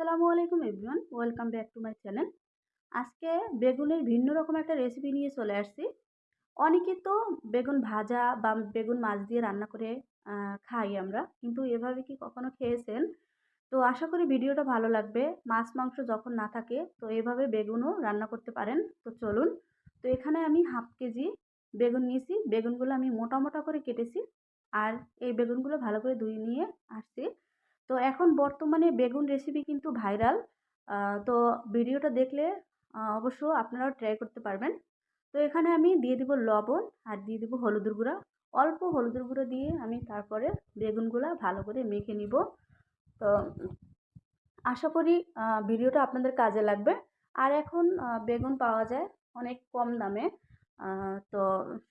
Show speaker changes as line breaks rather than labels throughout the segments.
আসসালামু আলাইকুম everyone, welcome back to my channel. আজকে বেগুনের ভিন্ন রকম একটা রেসিপি নিয়ে চলে আসছি। অনেকে তো বেগুন ভাজা বা বেগুন মাছ দিয়ে রান্না করে খাই আমরা, কিন্তু এভাবে কি কখনো খেয়েছেন? তো আশা করি ভিডিওটা ভালো লাগবে। মাছ মাংস যখন না থাকে তো এভাবে বেগুনও রান্না করতে পারেন। তো চলুন। তো এখানে আমি হাফ কেজি বেগুন নিয়েছি। বেগুনগুলো আমি মোটা মোটা করে কেটেছি, আর এই বেগুনগুলো ভালো করে ধুয়ে নিয়ে আসছি। তো এখন বর্তমানে বেগুন রেসিপি কিন্তু ভাইরাল। তো ভিডিওটা দেখলে অবশ্য আপনারাও ট্রাই করতে পারবেন। তো এখানে আমি দিয়ে দিব লবণ আর দিয়ে দিব হলুদের গুঁড়া। অল্প হলুদের গুঁড়ো দিয়ে আমি তারপরে বেগুনগুলা ভালো করে মেখে নিব। তো আশা করি ভিডিওটা আপনাদের কাজে লাগবে। আর এখন বেগুন পাওয়া যায় অনেক কম দামে। তো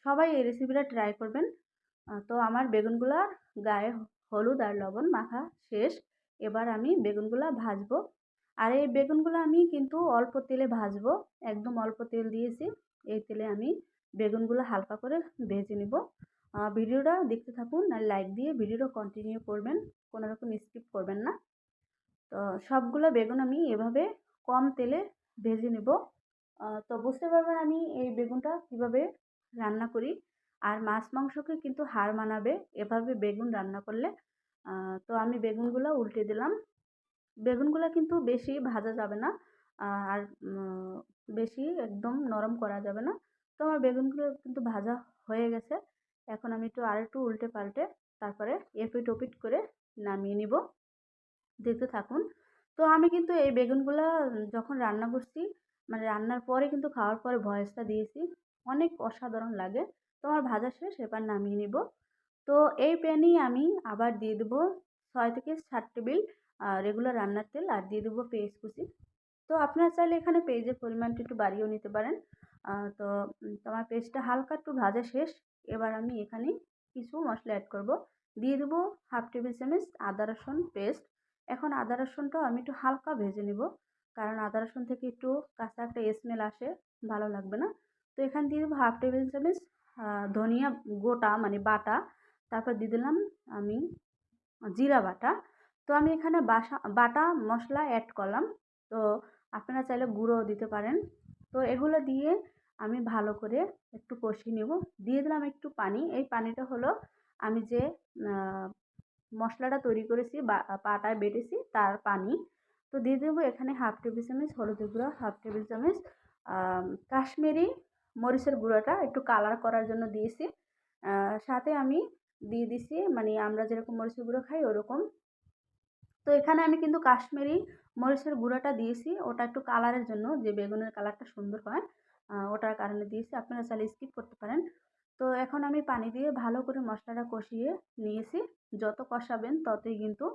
সবাই এই রেসিপিটা ট্রাই করবেন। তো আমার বেগুনগুলার গায়ে হলুদ আর লবণ মাখা শেষ। এবার আমি বেগুনগুলা ভাজবো। আর এই বেগুনগুলো আমি কিন্তু অল্প তেলে ভাজবো। একদম অল্প তেল দিয়েছি। এই তেলে আমি বেগুনগুলো হালকা করে ভেজে নিব। ভিডিওটা দেখতে থাকুন আর লাইক দিয়ে ভিডিওটা কন্টিনিউ করবেন। কোনো রকম স্কিপ করবেন না। তো সবগুলো বেগুন আমি এভাবে কম তেলে ভেজে নেব। তো বুঝতে পারবেন আমি এই বেগুনটা কিভাবে রান্না করি। আর মাছ মাংসকে কিন্তু হার মানাবে এভাবে বেগুন রান্না করলে। তো আমি বেগুনগুলো উল্টে দিলাম। বেগুনগুলো কিন্তু বেশি ভাজা যাবে না, আর বেশি একদম নরম করা যাবে না। তো আমার বেগুনগুলো কিন্তু ভাজা হয়ে গেছে। এখন আমি আরেকটু উল্টে পাল্টে তারপরে এপিট ওপিট করে নামিয়ে নিব। দেখতে থাকুন। তো আমি কিন্তু এই বেগুনগুলা যখন রান্না করছি, মানে রান্নার পরে কিন্তু খাওয়ার পরে ভয়েসটা দিয়েছি। অনেক অসাধারণ লাগে। তো আমার ভাজা শেষ, এবার নামিয়ে নিব। তো এই প্যানেই আমি আবার দিয়ে দেবো ৬ থেকে ৭ টেবিল রেগুলার রান্নার তেল, আর দিয়ে দেবো পেঁয়াজ কুচি। তো আপনারা চাইলে এখানে পেঁয়াজের পরিমাণটা একটু বাড়িয়েও নিতে পারেন। তো আমার পেঁয়াজটা হালকা একটু ভাজা শেষ। এবার আমি এখানে কিছু মশলা অ্যাড করব। দিয়ে দেবো হাফ টেবিল চামচ আদা রসুন পেস্ট। এখন আদা রসুনটাও আমি একটু হালকা ভেজে নেব, কারণ আদা রসুন থেকে একটু কাঁচা একটা স্মেল আসে, ভালো লাগবে না। তো এখানে দিয়ে দেবো হাফ টেবিল চামচ ধনিয়া গোটা মানে বাটা। তারপর দিয়ে দিলাম আমি জিরা বাটা। তো আমি এখানে বাটা মশলা অ্যাড করলাম। তো আপনারা চাইলে গুঁড়োও দিতে পারেন। তো এগুলো দিয়ে আমি ভালো করে একটু কষিয়ে নেব। দিয়ে দিলাম একটু পানি। এই পানিটা হলো আমি যে মশলাটা তৈরি করেছি বা পাটায় বেটেছি তার পানি। তো দিয়ে দেবো এখানে হাফ টেবিল চামচ হলুদের গুঁড়ো, হাফ টেবিল চামচ কাশ্মীরি মরিচের গুঁড়োটা একটু কালার করার জন্য দিয়েছি। সাথে আমি দিয়ে দিছি মানে আমরা যেরকম মরিচের গুঁড়ো খাই ওরকম। তো এখানে আমি কিন্তু কাশ্মীরি মরিচের গুঁড়োটা দিয়েছি, ওটা একটু কালারের জন্য, যে বেগুনের কালারটা সুন্দর হয় ওটার কারণে দিয়েছি। আপনারা চাইলে স্কিপ করতে পারেন। তো এখন আমি পানি দিয়ে ভালো করে মশলাটা কষিয়ে নিয়েছি। যত কষাবেন ততই কিন্তু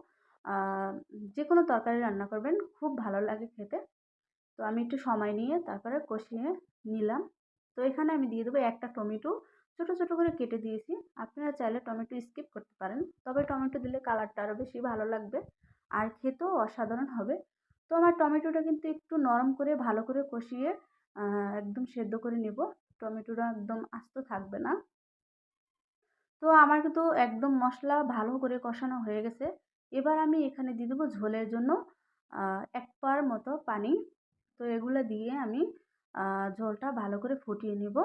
যে কোনো তরকারি রান্না করবেন খুব ভালো লাগে খেতে। তো আমি একটু সময় নিয়ে তারপরে কষিয়ে নিলাম। তো এখানে আমি দিয়ে দেবো একটা টমেটো, ছোটো ছোটো করে কেটে দিয়েছি। আপনারা চাইলে টমেটো স্কিপ করতে পারেন, তবে টমেটো দিলে কালারটা আরও বেশি ভালো লাগবে আর খেতেও অসাধারণ হবে। তো আমার টমেটোটা কিন্তু একটু নরম করে ভালো করে কষিয়ে একদম সেদ্ধ করে নেব। টমেটোটা একদম আস্ত থাকবে না। তো আমার কিন্তু একদম মশলা ভালো করে কষানো হয়ে গেছে। এবার আমি এখানে দিয়ে দেবো ঝোলের জন্য ১ পার মতো পানি। তো এগুলো দিয়ে আমি ঝোলটা ভালো করে ফুটিয়ে নেব।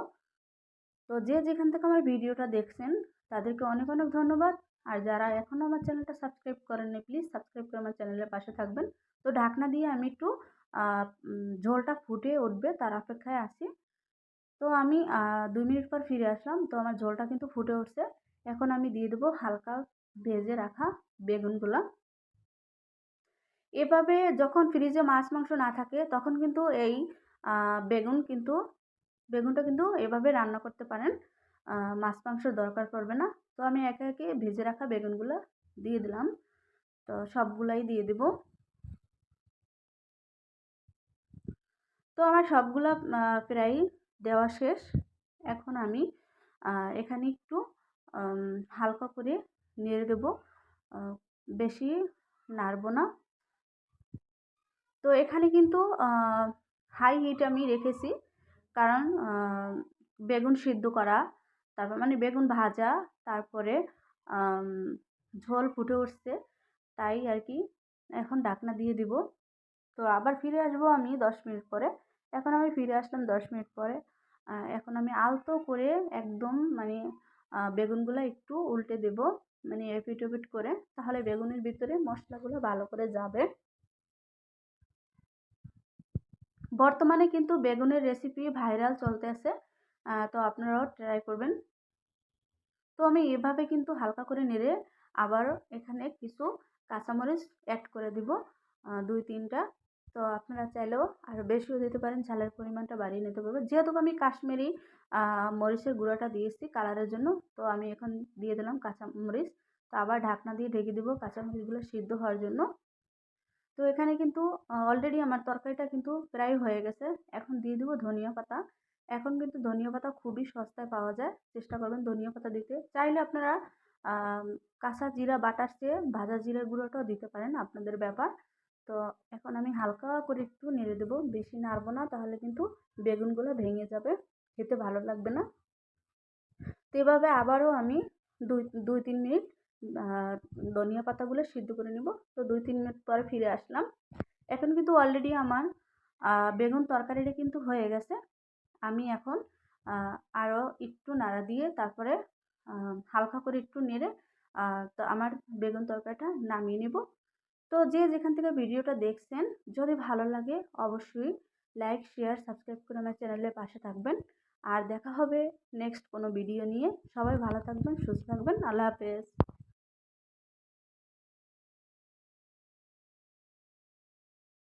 তো যে যেখান থেকে আমার ভিডিওটা দেখছেন তাদেরকে অনেক অনেক ধন্যবাদ। আর যারা এখনও আমার চ্যানেলটা সাবস্ক্রাইব করেননি প্লিজ সাবস্ক্রাইব করে আমার চ্যানেলের পাশে থাকবেন। তো ঢাকনা দিয়ে আমি একটু ঝোলটা ফুটে উঠবে তার অপেক্ষায় আছি। তো আমি ২ মিনিট পর ফিরে আসলাম। তো আমার ঝোলটা কিন্তু ফুটে উঠছে। এখন আমি দিয়ে দেবো হালকা ভেজে রাখা বেগুনগুলা। এভাবে যখন ফ্রিজে মাছ মাংস না থাকে তখন কিন্তু এই বেগুন কিন্তু বেগুনটা কিন্তু এভাবে রান্না করতে পারেন। মাছ মাংসর দরকার পড়বে না। তো আমি একে একে ভেজে রাখা বেগুনগুলো দিয়ে দিলাম। তো সবগুলাই দিয়ে দেব। তো আমার সবগুলা প্রায় দেওয়া শেষ। এখন আমি এখানে একটু হালকা করে নেড়ে দেবো। বেশি নাড়বো না। তো এখানে কিন্তু হাই হিট আমি রেখেছি, কারণ বেগুন সিদ্ধ করা, তারপর মানে বেগুন ভাজা, তারপরে ঝোল ফুটে উঠছে, তাই আর কি। এখন ঢাকনা দিয়ে দিব। তো আবার ফিরে আসবো আমি 10 মিনিট পরে। এখন আমি ফিরে আসলাম 10 মিনিট পরে। এখন আমি আলতো করে একদম মানে বেগুনগুলা একটু উল্টে দেবো, মানে এপিট ওপিট করে, তাহলে বেগুনের ভিতরে মশলাগুলো ভালো করে যাবে। বর্তমানে কিন্তু বেগুনের রেসিপি ভাইরাল চলতেছে, তো আপনারাও ট্রাই করবেন। তো আমি এভাবে কিন্তু হালকা করে নেড়ে আবার এখানে কিছু কাঁচামরিচ অ্যাড করে দিব, 2-3টা। তো আপনারা চাইলেও আরও বেশিও দিতে পারেন, ঝালের পরিমাণটা বাড়িয়ে নিতে পারবেন। যেহেতু আমি কাশ্মীরি মরিচের গুঁড়োটা দিয়েছি কালারের জন্য, তো আমি এখন দিয়ে দিলাম কাঁচামরিচ। তো আবার ঢাকনা দিয়ে ঢেকে দিব কাঁচামরিচগুলো সিদ্ধ হওয়ার জন্য। তো এখানে কিন্তু অলরেডি আমার তরকারিটা কিন্তু প্রায় হয়ে গেছে। এখন দিয়ে দিব ধনিয়া পাতা। এখন কিন্তু ধনিয়া পাতা খুবই সস্তায় পাওয়া যায়। চেষ্টা করবেন ধনিয়া পাতা দিতে। চাইলে আপনারা কাঁচা জিরা বাটার চেয়ে ভাজা জিরার গুঁড়োটাও দিতে পারেন, আপনাদের ব্যাপার। তো এখন আমি হালকা করে একটু নেড়ে দেবো, বেশি নাড়বো না, তাহলে কিন্তু বেগুনগুলো ভেঙে যাবে, খেতে ভালো লাগবে না। তো এভাবে আবারও আমি 2-3 মিনিট আ ধনিয়া পাতাগুলো সিদ্ধ করে নিব। তো 2-3 মিনিট পরে ফিরে আসলাম। এখন কিন্তু অলরেডি আমার বেগুন তরকারিটা কিন্তু হয়ে গেছে। আমি এখন আ আরও একটু নাড়া দিয়ে তারপরে আ হালকা করে একটু নেড়ে তো আমার বেগুন তরকারিটা নামিয়ে নিব। তো যে যেখান থেকে ভিডিওটা দেখছেন, যদি ভালো লাগে অবশ্যই লাইক, শেয়ার, সাবস্ক্রাইব করে আমার চ্যানেলের পাশে থাকবেন। আর দেখা হবে নেক্সট কোনো ভিডিও নিয়ে। সবাই ভালো থাকবেন, সুস্থ থাকবেন। আল্লাহ হাফেজ।